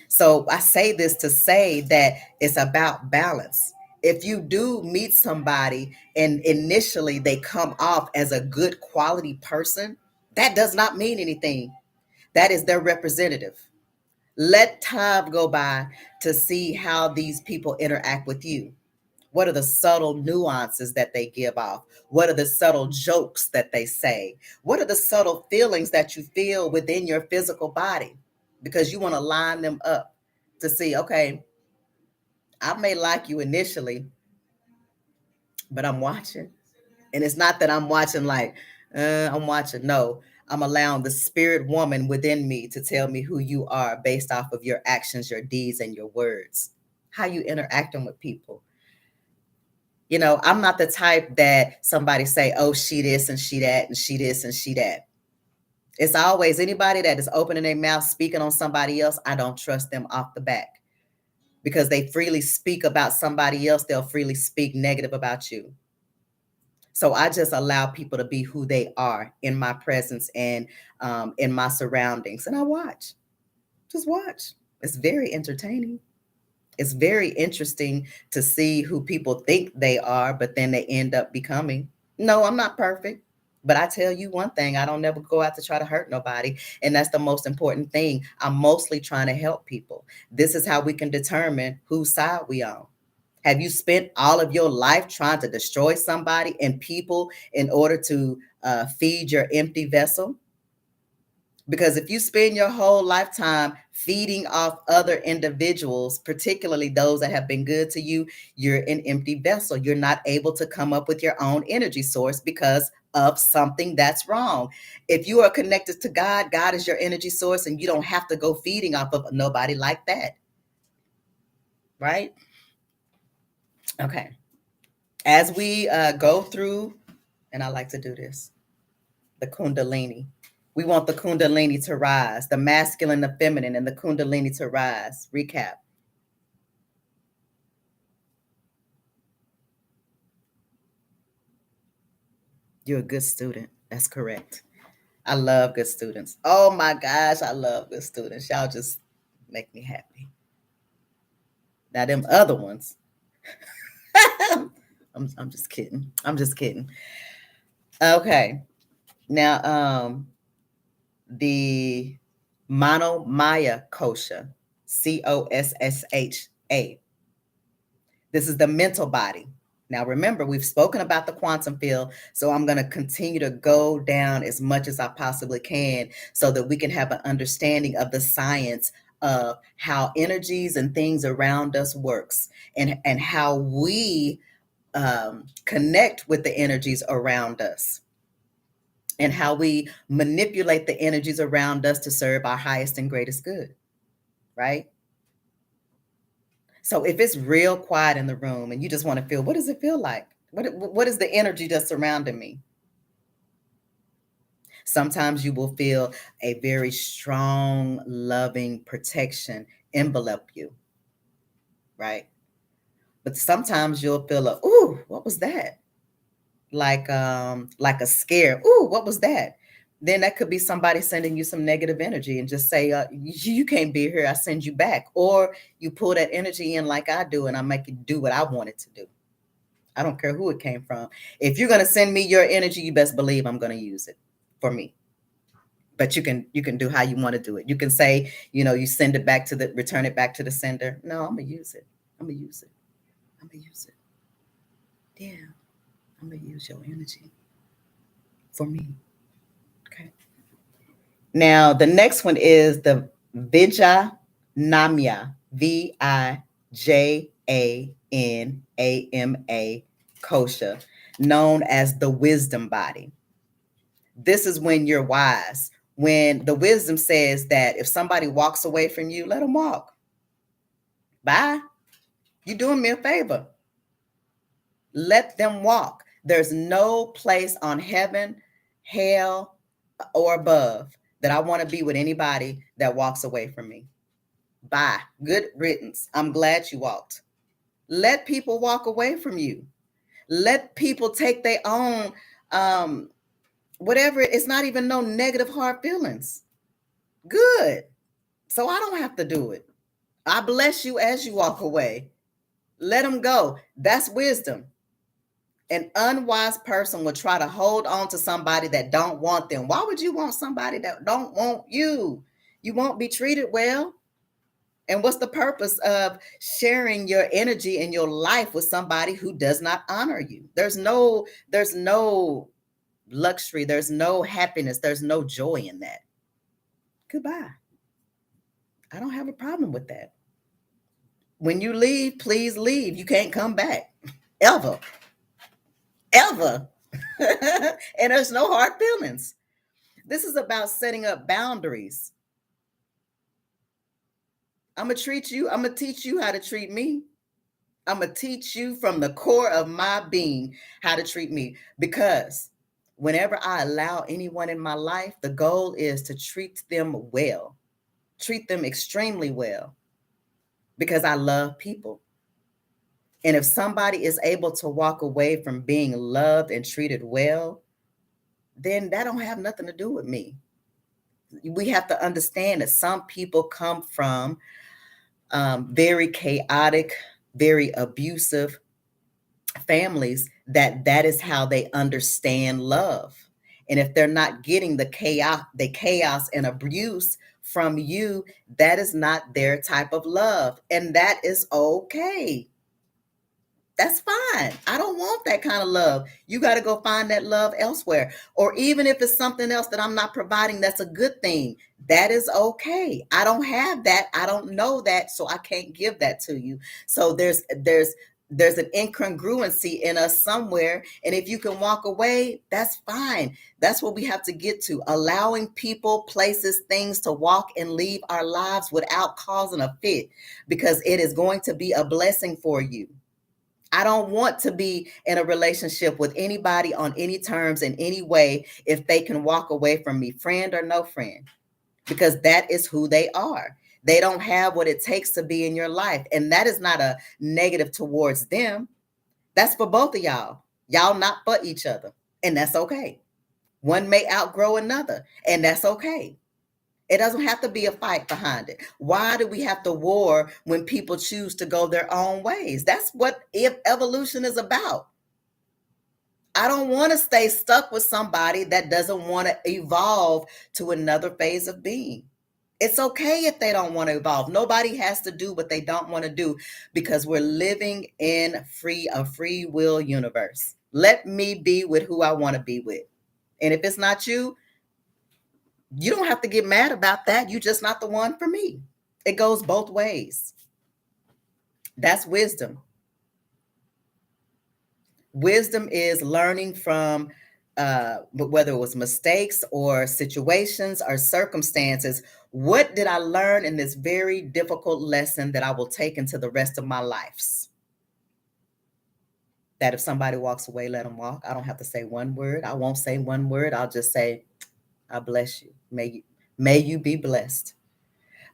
So I say this to say that it's about balance. If you do meet somebody and initially they come off as a good quality person, that does not mean anything. That is their representative. Let time go by to see how these people interact with you. What are the subtle nuances that they give off? What are the subtle jokes that they say? What are the subtle feelings that you feel within your physical body? Because you want to line them up to see, okay, I may like you initially, but I'm watching. And it's not that I'm watching like, I'm watching. No, I'm allowing the spirit woman within me to tell me who you are based off of your actions, your deeds, and your words. How you interacting with people. You know, I'm not the type that somebody say, oh, she this and she that and she this and she that. It's always anybody that is opening their mouth speaking on somebody else, I don't trust them off the back, because they freely speak about somebody else. They'll freely speak negative about you. So I just allow people to be who they are in my presence and in my surroundings. And I watch, just watch. It's very entertaining. It's very interesting to see who people think they are, but then they end up becoming. No, I'm not perfect. But I tell you one thing, I don't never go out to try to hurt nobody. And that's the most important thing. I'm mostly trying to help people. This is how we can determine whose side we on. Have you spent all of your life trying to destroy somebody and people in order to feed your empty vessel? Because if you spend your whole lifetime feeding off other individuals, particularly those that have been good to you, you're an empty vessel. You're not able to come up with your own energy source because of something that's wrong. If you are connected to God, God is your energy source, and you don't have to go feeding off of nobody like that. Right? Okay. As we go through, and I like to do this, the Kundalini. We want the Kundalini to rise, the masculine, the feminine, and the Kundalini to rise. Recap. You're a good student. That's correct. I love good students. Oh my gosh, I love good students. Y'all just make me happy. Now, them other ones, I'm just kidding. I'm just kidding. Okay. Now, the Mano Maya Kosha, Kossha. This is the mental body. Now, remember, we've spoken about the quantum field, so I'm going to continue to go down as much as I possibly can so that we can have an understanding of the science of how energies and things around us works, and how we connect with the energies around us, and how we manipulate the energies around us to serve our highest and greatest good, right? So if it's real quiet in the room and you just want to feel, what does it feel like? What is the energy that's surrounding me? Sometimes you will feel a very strong, loving protection envelop you, right? But sometimes you'll feel a, ooh, what was that? Like a scare. Ooh, what was that? Then that could be somebody sending you some negative energy and just say, you can't be here. I send you back. Or you pull that energy in like I do, and I make it do what I want it to do. I don't care who it came from. If you're going to send me your energy, you best believe I'm going to use it for me. But you can do how you want to do it. You can say, you send it back return it back to the sender. No, I'm going to use it. I'm going to use it. I'm going to use it. Yeah. I'm going to use your energy for me. Okay. Now, the next one is the Vijnanama, Vijanama kosha, known as the wisdom body. This is when you're wise. When the wisdom says that if somebody walks away from you, let them walk. Bye. You're doing me a favor. Let them walk. There's no place on heaven, hell, or above that I want to be with anybody that walks away from me. Bye. Good riddance. I'm glad you walked. Let people walk away from you. Let people take their own, whatever. It's not even no negative hard feelings. Good. So I don't have to do it. I bless you as you walk away. Let them go. That's wisdom. An unwise person will try to hold on to somebody that don't want them. Why would you want somebody that don't want you? You won't be treated well. And what's the purpose of sharing your energy and your life with somebody who does not honor you? There's no luxury, there's no happiness, there's no joy in that. Goodbye. I don't have a problem with that. When you leave, please leave. You can't come back. Ever. Ever. And there's no hard feelings. This is about setting up boundaries. I'm going to treat you, I'm going to teach you how to treat me. I'm going to teach you from the core of my being how to treat me, because whenever I allow anyone in my life, the goal is to treat them well, treat them extremely well, because I love people. And if somebody is able to walk away from being loved and treated well, then that don't have nothing to do with me. We have to understand that some people come from very chaotic, very abusive families, that is how they understand love. And if they're not getting the chaos and abuse from you, that is not their type of love. And that is okay. That's fine. I don't want that kind of love. You got to go find that love elsewhere. Or even if it's something else that I'm not providing, that's a good thing. That is okay. I don't have that. I don't know that, so I can't give that to you. So there's an incongruency in us somewhere. And if you can walk away, that's fine. That's what we have to get to. Allowing people, places, things to walk and leave our lives without causing a fit, because it is going to be a blessing for you. I don't want to be in a relationship with anybody on any terms in any way if they can walk away from me, friend or no friend, because that is who they are. They don't have what it takes to be in your life. And that is not a negative towards them. That's for both of y'all. Y'all not for each other. And that's okay. One may outgrow another, and that's okay. It doesn't have to be a fight behind it. Why do we have to war when people choose to go their own ways? That's what evolution is about. I don't want to stay stuck with somebody that doesn't want to evolve to another phase of being. It's okay if they don't want to evolve. Nobody has to do what they don't want to do, because we're living in a free will universe. Let me be with who I want to be with. And if it's not you, you don't have to get mad about that. You're just not the one for me. It goes both ways. That's wisdom. Wisdom is learning from whether it was mistakes or situations or circumstances. What did I learn in this very difficult lesson that I will take into the rest of my lives? That if somebody walks away, let them walk. I don't have to say one word. I won't say one word. I'll just say, I bless you. May you be blessed.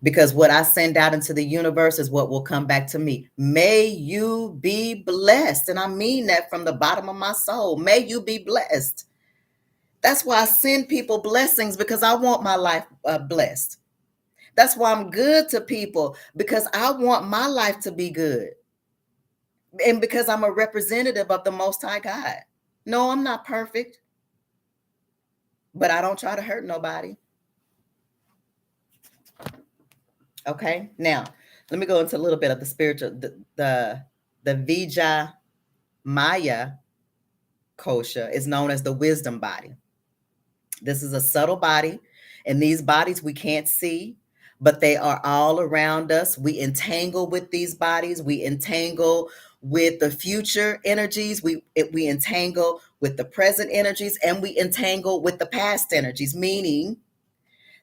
Because what I send out into the universe is what will come back to me. May you be blessed. And I mean that from the bottom of my soul. May you be blessed. That's why I send people blessings, because I want my life blessed. That's why I'm good to people, because I want my life to be good. And because I'm a representative of the Most High God. No, I'm not perfect, but I don't try to hurt nobody. Okay, now let me go into a little bit of the spiritual, the Vijaya Maya kosha is known as the wisdom body. This is a subtle body, and these bodies we can't see, but they are all around us. We entangle with these bodies. We entangle with the future energies. We entangle with the present energies, and we entangle with the past energies, meaning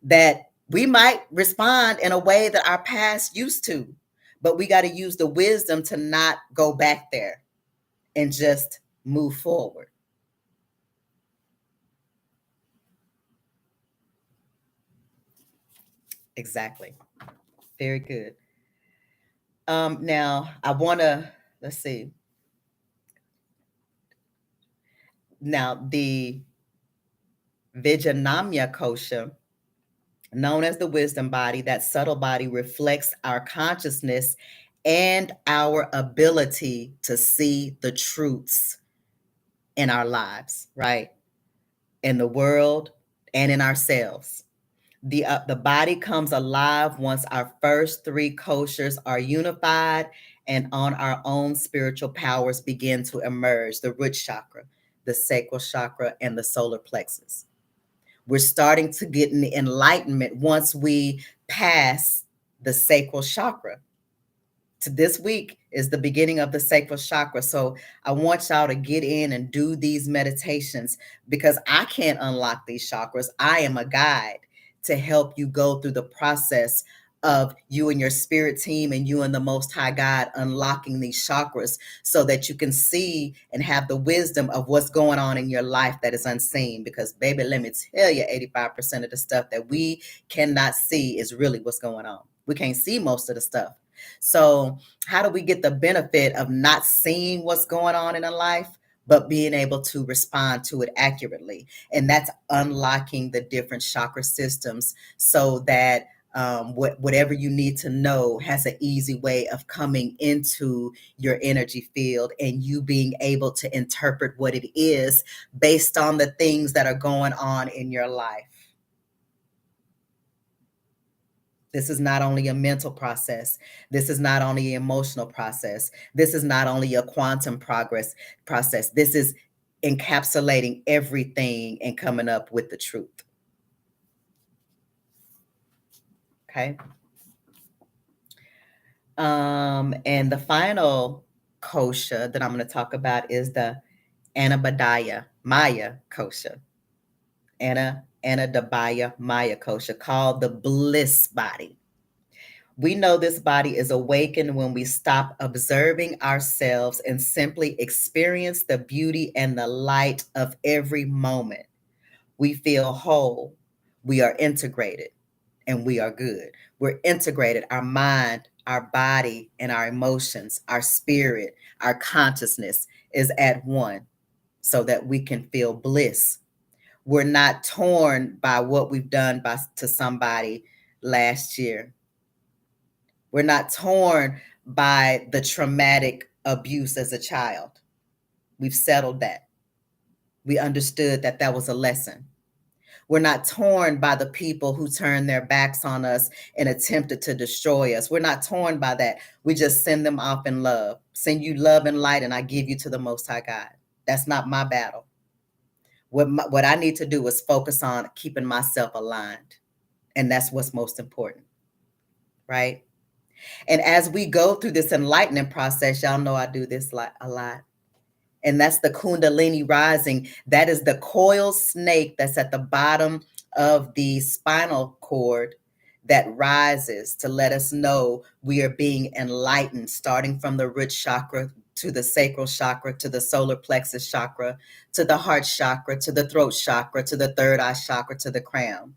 that we might respond in a way that our past used to, but we got to use the wisdom to not go back there and just move forward. Exactly. Very good. Now I want to, let's see. Now the Vijnanamya kosha, known as the wisdom body, that subtle body reflects our consciousness and our ability to see the truths in our lives, right? In the world and in ourselves. The body comes alive once our first three koshas are unified and on our own spiritual powers begin to emerge: the root chakra, the sacral chakra, and the solar plexus. We're starting to get in the enlightenment once we pass the sacral chakra. To this week is the beginning of the sacral chakra. So I want y'all to get in and do these meditations, because I can't unlock these chakras. I am a guide to help you go through the process of you and your spirit team and you and the Most High God unlocking these chakras so that you can see and have the wisdom of what's going on in your life that is unseen. Because, baby, let me tell you, 85% of the stuff that we cannot see is really what's going on. We can't see most of the stuff. So how do we get the benefit of not seeing what's going on in a life, but being able to respond to it accurately? And that's unlocking the different chakra systems so that whatever you need to know has an easy way of coming into your energy field, and you being able to interpret what it is based on the things that are going on in your life. This is not only a mental process. This is not only an emotional process. This is not only a quantum progress process. This is encapsulating everything and coming up with the truth. Okay. And the final kosha that I'm going to talk about is the Anabadaya Maya kosha. Anadabaya Maya kosha, called the bliss body. We know this body is awakened when we stop observing ourselves and simply experience the beauty and the light of every moment. We feel whole, we are integrated, and we are good. We're integrated, our mind, our body, and our emotions, our spirit, our consciousness is at one so that we can feel bliss. We're not torn by what we've done to somebody last year. We're not torn by the traumatic abuse as a child. We've settled that. We understood that that was a lesson. We're not torn by the people who turned their backs on us and attempted to destroy us. We're not torn by that. We just send them off in love. Send you love and light, and I give you to the Most High God. That's not my battle. What I need to do is focus on keeping myself aligned. And that's what's most important, right? And as we go through this enlightening process, y'all know I do this a lot. And that's the Kundalini rising. That is the coiled snake that's at the bottom of the spinal cord that rises to let us know we are being enlightened, starting from the root chakra to the sacral chakra, to the solar plexus chakra, to the heart chakra, to the throat chakra, to the third eye chakra, to the crown,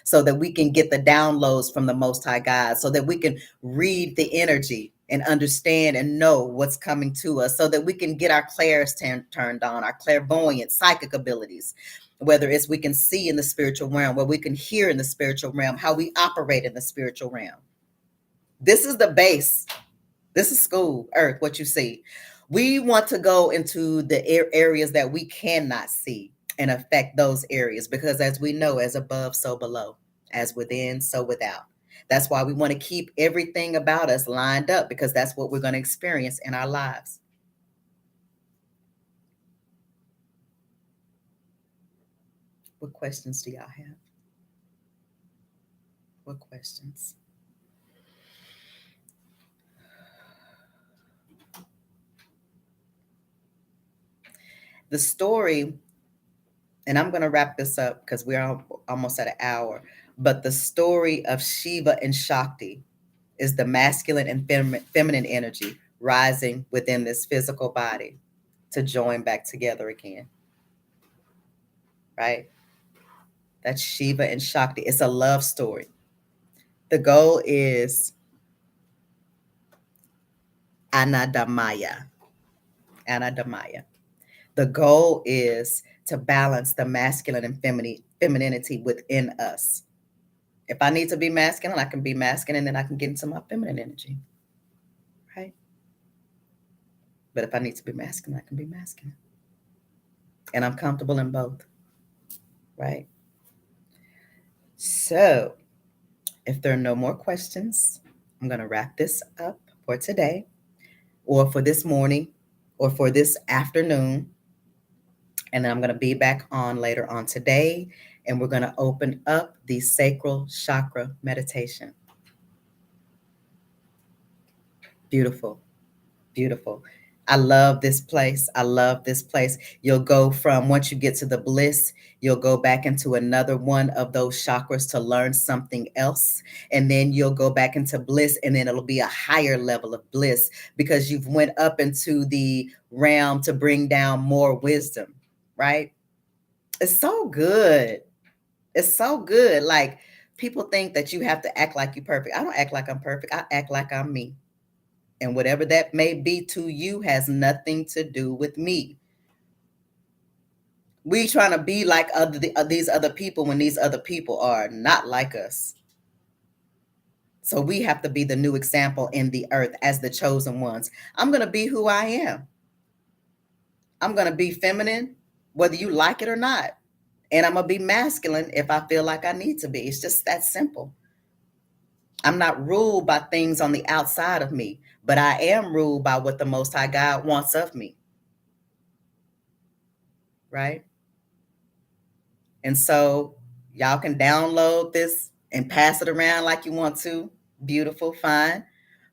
so that we can get the downloads from the Most High God, so that we can read the energy and understand and know what's coming to us, so that we can get our clairs turned on, our clairvoyant, psychic abilities, whether it's we can see in the spiritual realm, where we can hear in the spiritual realm, how we operate in the spiritual realm. This is the base. This is school, earth, what you see. We want to go into the areas that we cannot see and affect those areas, because as we know, as above, so below, as within, so without. That's why we want to keep everything about us lined up, because that's what we're going to experience in our lives. What questions do y'all have? What questions? The story, and I'm going to wrap this up because we're almost at an hour, but the story of Shiva and Shakti is the masculine and feminine energy rising within this physical body to join back together again, right? That's Shiva and Shakti. It's a love story. The goal is Anadamaya. Anadamaya. The goal is to balance the masculine and femininity within us. If I need to be masculine, I can be masculine, and then I can get into my feminine energy, right? But if I need to be masculine, I can be masculine. And I'm comfortable in both, right? So if there are no more questions, I'm going to wrap this up for today, or for this morning, or for this afternoon. And then I'm going to be back on later on today, and we're going to open up the sacral chakra meditation. Beautiful, beautiful. I love this place. I love this place. You'll go from, once you get to the bliss, you'll go back into another one of those chakras to learn something else. And then you'll go back into bliss, and then it'll be a higher level of bliss because you've went up into the realm to bring down more wisdom, right? It's so good. It's so good. Like, people think that you have to act like you're perfect. I don't act like I'm perfect. I act like I'm me. And whatever that may be to you has nothing to do with me. We trying to be like these other people when these other people are not like us. So we have to be the new example in the earth as the chosen ones. I'm going to be who I am. I'm going to be feminine, whether you like it or not. And I'm going to be masculine if I feel like I need to be. It's just that simple. I'm not ruled by things on the outside of me, but I am ruled by what the Most High God wants of me. Right? And so y'all can download this and pass it around like you want to. Beautiful, fine.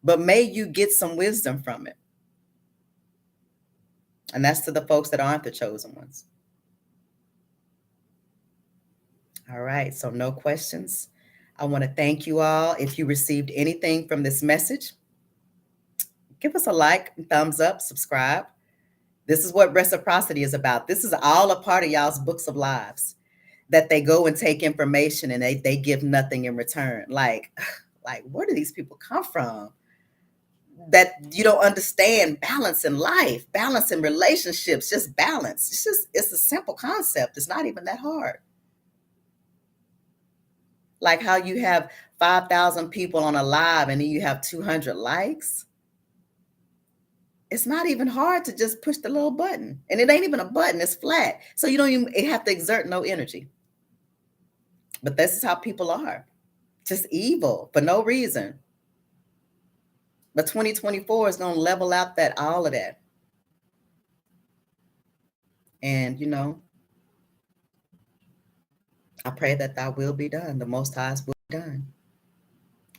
But may you get some wisdom from it. And that's to the folks that aren't the chosen ones. All right, so no questions. I want to thank you all. If you received anything from this message, give us a like, thumbs up, subscribe. This is what reciprocity is about. This is all a part of y'all's books of lives, that they go and take information and they give nothing in return. Like where do these people come from? That you don't understand balance in life, balance in relationships, just balance. It's a simple concept. It's not even that hard. Like how you have 5,000 people on a live and then you have 200 likes. It's not even hard to just push the little button. And it ain't even a button, it's flat. So you don't even have to exert no energy. But this is how people are. Just evil for no reason. But 2024 is going to level out all of that. And, I pray that thy will be done. The Most High's will be done.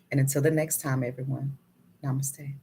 And until the next time, everyone, namaste.